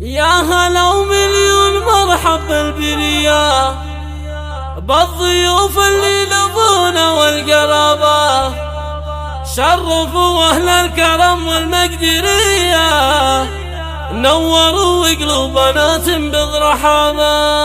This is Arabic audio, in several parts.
يا هلا ومليون مرحب بالبرية، بالضيوف اللي لبونا والقرابة، شرفوا أهل الكرم والمقدرية، نوروا قلوبنا تنبض رحابة.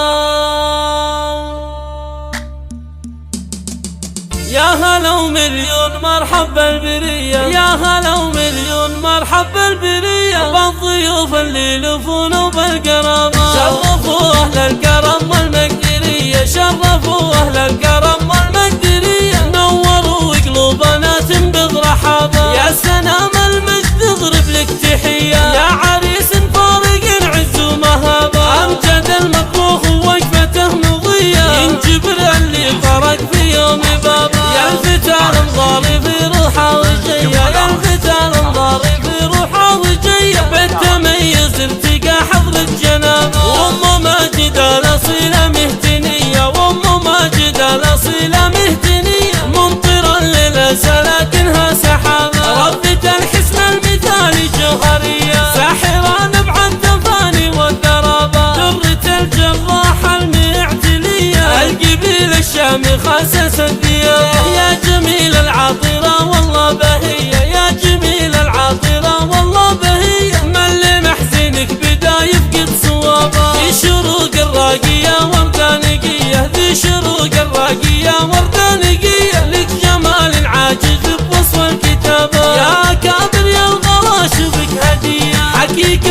يا هلا ومليون مرحب بالبرية، يا هلا ومليون مرحب بالبرية، بالضيوف اللي لفونا وبالقرابة، شرفوا أهل الكرم والمقدرية، شرفوا أهل الكرم والمقدرية، نوروا قلوبنا تنبض رحابة. يا سلام المجد اضرب لك تحية، يا عريس فارق العز ومهابة، أمجد المطبوخ ووقفته مضية، ينجبر اللي فرق في يوم بابا. يا الفتى المضاري في روحه وجيه، يا الفتى المضاري في روحه وجيه، بالتميز ارتقى حضر الجنابة، وام ماجد الاصيلة مهتنية، وام ماجد الاصيلة مهتنية، ممطرا للاسى لكنها سحابة، ربة الحسن المثالي جوهرية، ساحرة نبع التفاني والدرابة، درة الجراحة المعتلية، القبيل الشامي خاسس الديار. يا جميل العاطرة والله بهية، يا جميل العاطرة والله بهية، من لمحزنك بدا يفقد صوابه، ذي شروق الراقية وردانقية، ذي شروق الراقية وردانقية، لك جمال عاجز بوصف الكتابة، يا كابر يا الغواش بك هدية، حقيقة